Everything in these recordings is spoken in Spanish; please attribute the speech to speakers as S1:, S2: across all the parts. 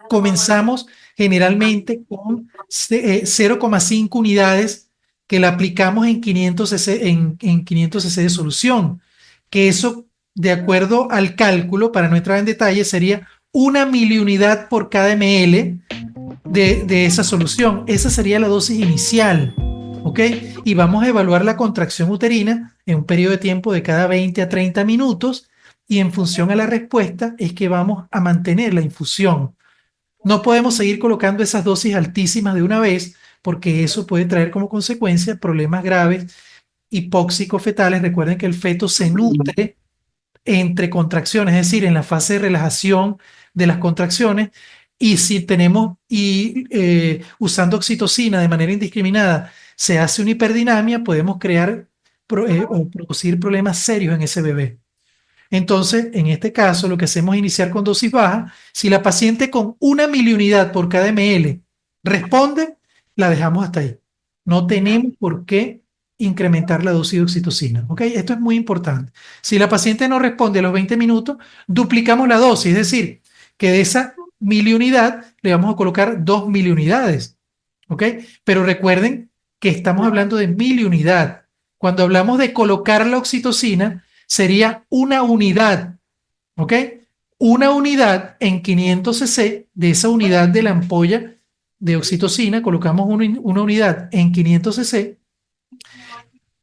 S1: Comenzamos generalmente con 0,5 unidades que la aplicamos en 500 cc, en 500 cc de solución, que eso, de acuerdo al cálculo, para no entrar en detalle, sería una miliunidad por cada ml de esa solución. Esa sería la dosis inicial, ¿ok? Y vamos a evaluar la contracción uterina en un periodo de tiempo de cada 20 a 30 minutos y en función a la respuesta es que vamos a mantener la infusión. No podemos seguir colocando esas dosis altísimas de una vez porque eso puede traer como consecuencia problemas graves hipóxicos fetales. Recuerden que el feto se nutre entre contracciones, es decir, en la fase de relajación de las contracciones, y si tenemos usando oxitocina de manera indiscriminada, se hace una hiperdinamia, podemos crear o producir problemas serios en ese bebé. Entonces, en este caso, lo que hacemos es iniciar con dosis baja. Si la paciente con una miliunidad por cada ml responde, la dejamos hasta ahí. No tenemos por qué incrementar la dosis de oxitocina. ¿Ok? Esto es muy importante. Si la paciente no responde a los 20 minutos, duplicamos la dosis, es decir, que de esa miliunidad le vamos a colocar 2 miliunidades. ¿Ok? Pero recuerden que estamos hablando de miliunidad. Cuando hablamos de colocar la oxitocina, sería una unidad, ¿ok? Una unidad en 500 cc de esa unidad de la ampolla de oxitocina, colocamos una unidad en 500 cc,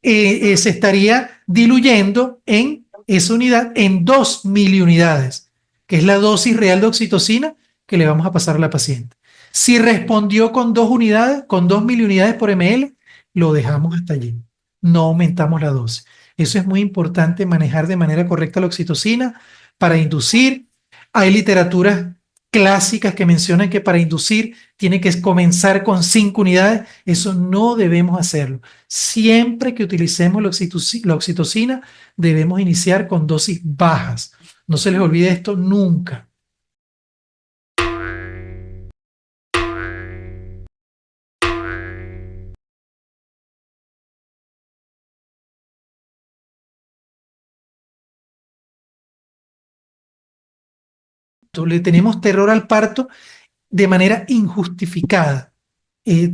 S1: se estaría diluyendo en esa unidad en 2 miliunidades, que es la dosis real de oxitocina que le vamos a pasar a la paciente. Si respondió con 2 unidades, con 2 miliunidades por ml, lo dejamos hasta allí. No aumentamos la dosis. Eso es muy importante, manejar de manera correcta la oxitocina para inducir. Hay literaturas clásicas que mencionan que para inducir tiene que comenzar con 5 unidades. Eso no debemos hacerlo. Siempre que utilicemos la oxitocina, debemos iniciar con dosis bajas. No se les olvide esto nunca. Le tenemos terror al parto de manera injustificada,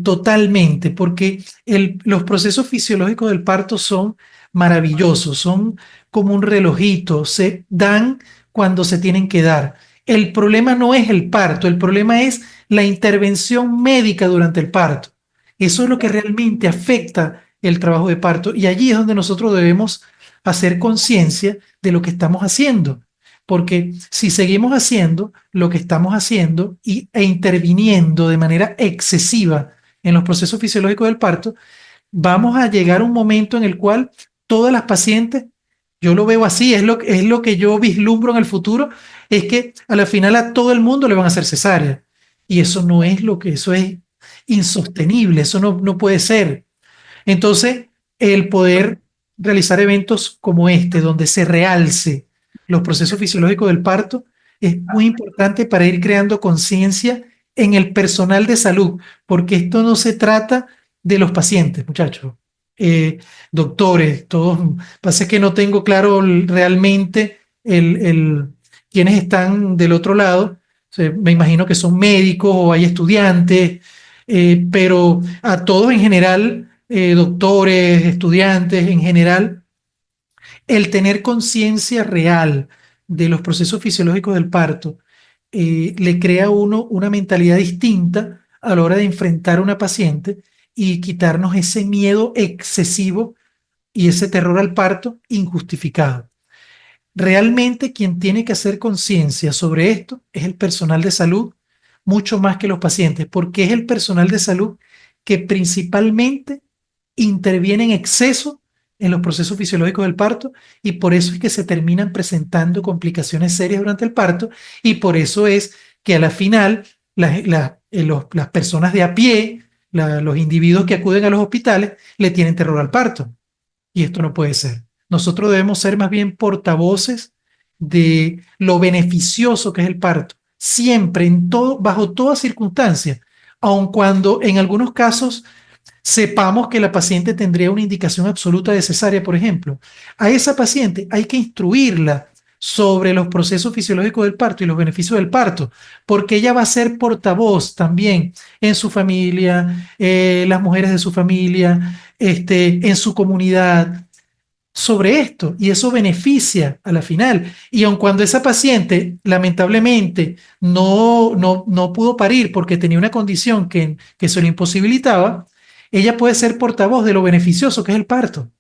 S1: totalmente, porque los procesos fisiológicos del parto son maravillosos, son como un relojito, se dan cuando se tienen que dar. El problema no es el parto, el problema es la intervención médica durante el parto. Eso es lo que realmente afecta el trabajo de parto y allí es donde nosotros debemos hacer conciencia de lo que estamos haciendo. Porque si seguimos haciendo lo que estamos haciendo e interviniendo de manera excesiva en los procesos fisiológicos del parto, vamos a llegar a un momento en el cual todas las pacientes, yo lo veo así, es lo que yo vislumbro en el futuro, es que a la final a todo el mundo le van a hacer cesárea. Y eso no es lo que, eso es insostenible, eso no puede ser. Entonces, el poder realizar eventos como este, donde se realce los procesos fisiológicos del parto, es muy importante para ir creando conciencia en el personal de salud, porque esto no se trata de los pacientes, muchachos. Doctores, todos, pasa que no tengo claro realmente quiénes están del otro lado. O sea, me imagino que son médicos o hay estudiantes, pero a todos en general, doctores, estudiantes en general, el tener conciencia real de los procesos fisiológicos del parto le crea a uno una mentalidad distinta a la hora de enfrentar a una paciente y quitarnos ese miedo excesivo y ese terror al parto injustificado. Realmente quien tiene que hacer conciencia sobre esto es el personal de salud, mucho más que los pacientes, porque es el personal de salud que principalmente interviene en exceso en los procesos fisiológicos del parto y por eso es que se terminan presentando complicaciones serias durante el parto y por eso es que a la final las personas de a pie, los individuos que acuden a los hospitales, le tienen terror al parto. Y esto no puede ser. Nosotros debemos ser más bien portavoces de lo beneficioso que es el parto, siempre, en todo, bajo toda circunstancia, aun cuando en algunos casos sepamos que la paciente tendría una indicación absoluta de cesárea, por ejemplo. A esa paciente hay que instruirla sobre los procesos fisiológicos del parto y los beneficios del parto, porque ella va a ser portavoz también en su familia, las mujeres de su familia, en su comunidad, sobre esto, y eso beneficia a la final. Y aun cuando esa paciente lamentablemente no pudo parir porque tenía una condición que se lo imposibilitaba, ella puede ser portavoz de lo beneficioso que es el parto.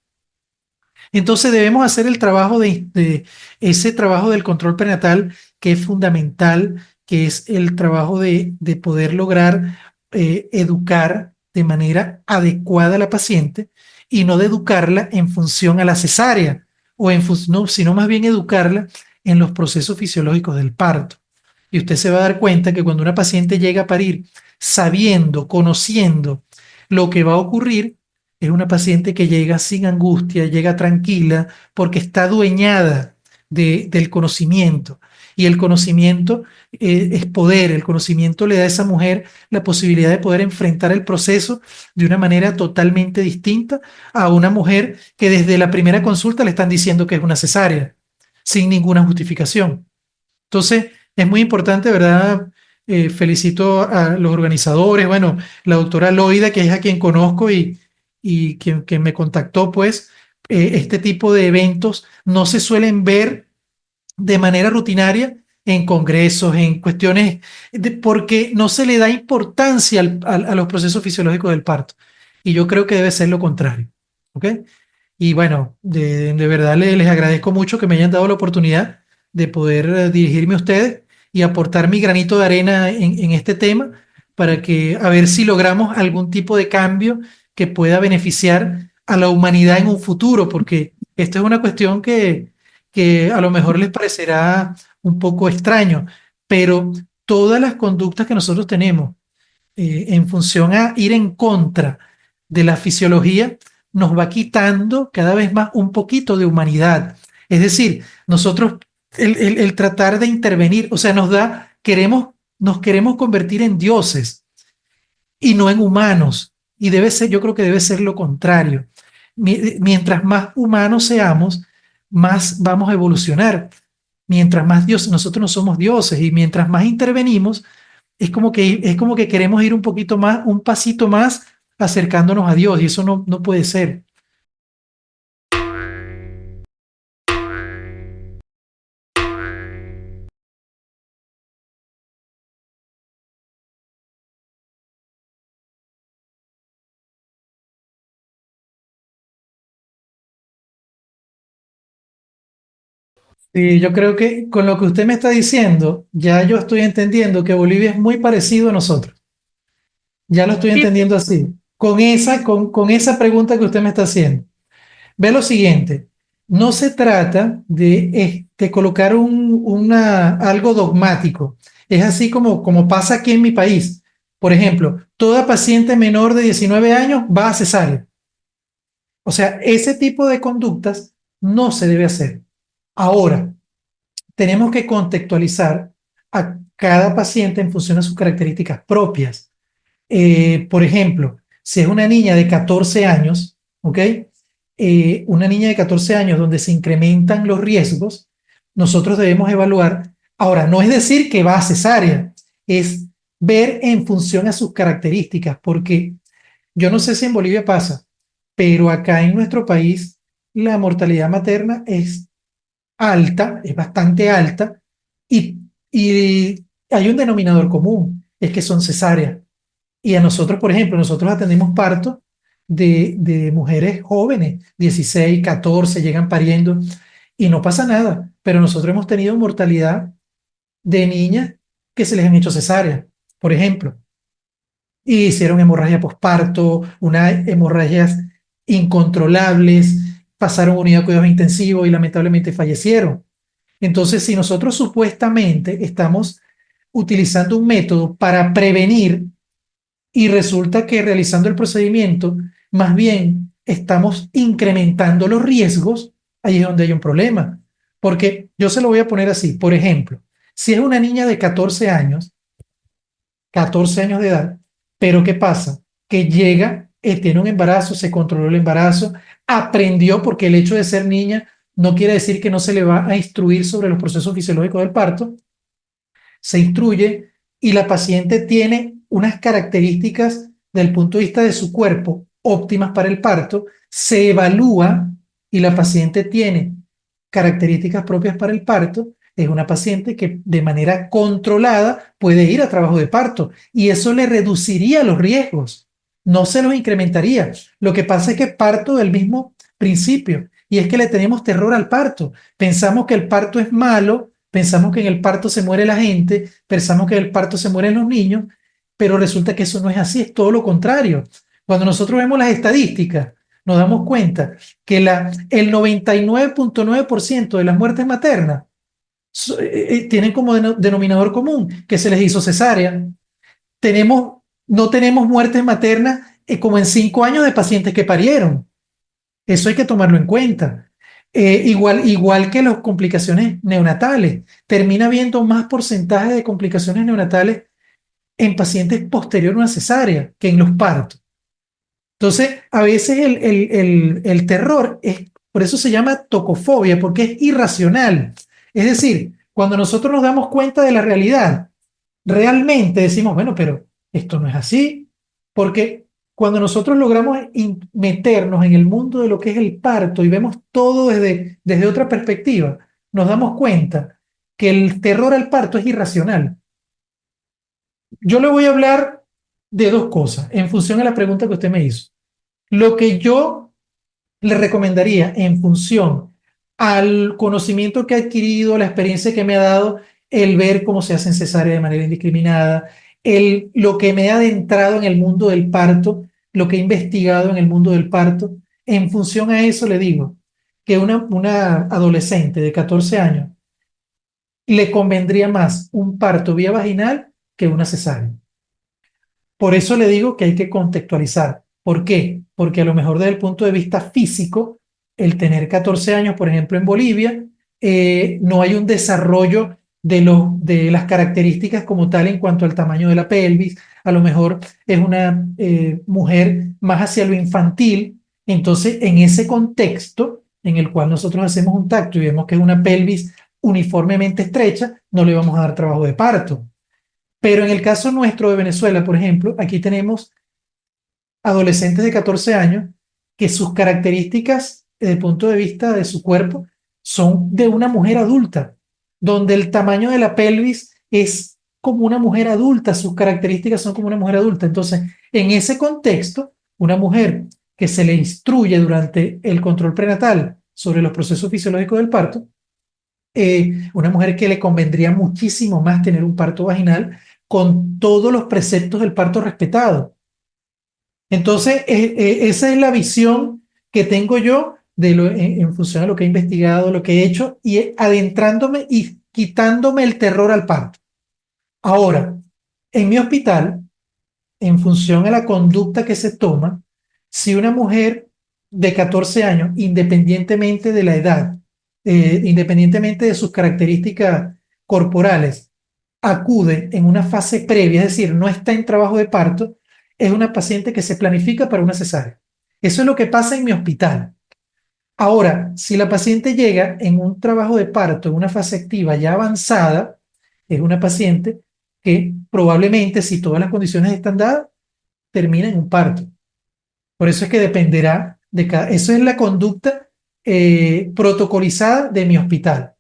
S1: Entonces debemos hacer el trabajo de ese trabajo del control prenatal que es fundamental, que es el trabajo de poder lograr educar de manera adecuada a la paciente y no de educarla en función a la cesárea o no, sino más bien educarla en los procesos fisiológicos del parto. Y usted se va a dar cuenta que cuando una paciente llega a parir sabiendo, conociendo lo que va a ocurrir, es una paciente que llega sin angustia, llega tranquila, porque está adueñada del conocimiento. Y el conocimiento es poder, el conocimiento le da a esa mujer la posibilidad de poder enfrentar el proceso de una manera totalmente distinta a una mujer que desde la primera consulta le están diciendo que es una cesárea, sin ninguna justificación. Entonces, es muy importante, ¿verdad? Felicito a los organizadores, bueno, la doctora Loida, que es a quien conozco y quien me contactó, pues, este tipo de eventos no se suelen ver de manera rutinaria en congresos, en cuestiones, porque no se le da importancia a los procesos fisiológicos del parto. Y yo creo que debe ser lo contrario. ¿Ok? Y bueno, de verdad les agradezco mucho que me hayan dado la oportunidad de poder dirigirme a ustedes y aportar mi granito de arena en este tema para que a ver si logramos algún tipo de cambio que pueda beneficiar a la humanidad en un futuro, porque esto es una cuestión que a lo mejor les parecerá un poco extraño, pero todas las conductas que nosotros tenemos en función a ir en contra de la fisiología, nos va quitando cada vez más un poquito de humanidad. Es decir, nosotros, el tratar de intervenir, o sea, nos queremos convertir en dioses y no en humanos. Y debe ser, yo creo que debe ser lo contrario. Mientras más humanos seamos, más vamos a evolucionar. Mientras más Dios, nosotros no somos dioses y mientras más intervenimos, es como que queremos ir un poquito más, un pasito más acercándonos a Dios y eso no puede ser. Y yo creo que con lo que usted me está diciendo, ya yo estoy entendiendo que Bolivia es muy parecido a nosotros. Ya lo estoy
S2: Sí,
S1: entendiendo así. Con esa pregunta que usted me está haciendo. Ve lo siguiente, no se trata de colocar algo dogmático. Es así como pasa aquí en mi país. Por ejemplo, toda paciente menor de 19 años va a cesárea. O sea, ese tipo de conductas no se debe hacer. Ahora, tenemos que contextualizar a cada paciente en función de sus características propias. Por ejemplo, si es una niña de 14 años, ¿ok? Una niña de 14 años donde se incrementan los riesgos, nosotros debemos evaluar. Ahora, no es decir que va a cesárea, es ver en función a sus características, porque yo no sé si en Bolivia pasa, pero acá en nuestro país la mortalidad materna es alta, es bastante alta, y hay un denominador común, es que son cesáreas. Y a nosotros, por ejemplo, nosotros atendemos partos de mujeres jóvenes, 16, 14, llegan pariendo y no pasa nada, pero nosotros hemos tenido mortalidad de niñas que se les han hecho cesárea, por ejemplo, y hicieron hemorragia posparto, unas hemorragias incontrolables, pasaron unidad de cuidados intensivos y lamentablemente fallecieron. Entonces, si nosotros supuestamente estamos utilizando un método para prevenir y resulta que realizando el procedimiento, más bien estamos incrementando los riesgos, ahí es donde hay un problema. Porque yo se lo voy a poner así, por ejemplo, si es una niña de 14 años de edad, pero ¿qué pasa? Que llega, tiene un embarazo, se controló el embarazo, aprendió porque el hecho de ser niña no quiere decir que no se le va a instruir sobre los procesos fisiológicos del parto. Se instruye y la paciente tiene unas características del punto de vista de su cuerpo óptimas para el parto, se evalúa y la paciente tiene características propias para el parto, es una paciente que de manera controlada puede ir a trabajo de parto y eso le reduciría los riesgos, no se los incrementaría. Lo que pasa es que parto del mismo principio y es que le tenemos terror al parto. Pensamos que el parto es malo, pensamos que en el parto se muere la gente, pensamos que en el parto se mueren los niños, pero resulta que eso no es así, es todo lo contrario. Cuando nosotros vemos las estadísticas, nos damos cuenta que el 99.9% de las muertes maternas tienen como denominador común que se les hizo cesárea. No tenemos muertes maternas como en 5 años de pacientes que parieron. Eso hay que tomarlo en cuenta. Igual que las complicaciones neonatales. Termina habiendo más porcentaje de complicaciones neonatales en pacientes posterior a una cesárea que en los partos. Entonces, a veces el terror por eso se llama tocofobia, porque es irracional. Es decir, cuando nosotros nos damos cuenta de la realidad, realmente decimos, bueno, pero esto no es así, porque cuando nosotros logramos meternos en el mundo de lo que es el parto y vemos todo desde otra perspectiva, nos damos cuenta que el terror al parto es irracional. Yo le voy a hablar de dos cosas en función de la pregunta que usted me hizo. Lo que yo le recomendaría en función al conocimiento que he adquirido, la experiencia que me ha dado, el ver cómo se hacen cesárea de manera indiscriminada, lo que me ha adentrado en el mundo del parto, lo que he investigado en el mundo del parto, en función a eso le digo que una adolescente de 14 años le convendría más un parto vía vaginal que una cesárea. Por eso le digo que hay que contextualizar. ¿Por qué? Porque a lo mejor desde el punto de vista físico, el tener 14 años, por ejemplo, en Bolivia, no hay un desarrollo de las características como tal en cuanto al tamaño de la pelvis. A lo mejor es una mujer más hacia lo infantil. Entonces, en ese contexto en el cual nosotros hacemos un tacto y vemos que es una pelvis uniformemente estrecha, no le vamos a dar trabajo de parto. Pero en el caso nuestro de Venezuela, por ejemplo, aquí tenemos adolescentes de 14 años que sus características desde el punto de vista de su cuerpo son de una mujer adulta, donde el tamaño de la pelvis es como una mujer adulta, sus características son como una mujer adulta. Entonces, en ese contexto, una mujer que se le instruye durante el control prenatal sobre los procesos fisiológicos del parto, una mujer que le convendría muchísimo más tener un parto vaginal con todos los preceptos del parto respetado. Entonces, esa es la visión que tengo yo en función de lo que he investigado, lo que he hecho, y adentrándome y quitándome el terror al parto. Ahora, en mi hospital, en función a la conducta que se toma, si una mujer de 14 años, independientemente de la edad, independientemente de sus características corporales, acude en una fase previa, es decir, no está en trabajo de parto, es una paciente que se planifica para una cesárea. Eso es lo que pasa en mi hospital. Ahora, si la paciente llega en un trabajo de parto, en una fase activa ya avanzada, es una paciente que probablemente, si todas las condiciones están dadas, termina en un parto. Por eso es que dependerá de cada... Eso es la conducta protocolizada de mi hospital.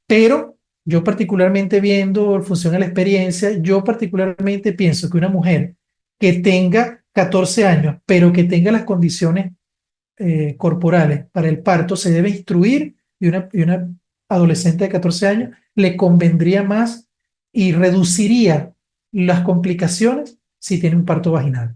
S1: Pero yo particularmente viendo en función a la experiencia, yo particularmente pienso que una mujer que tenga 14 años, pero que tenga las condiciones corporales para el parto, se debe instruir y una adolescente de 14 años le convendría más y reduciría las complicaciones si tiene un parto vaginal.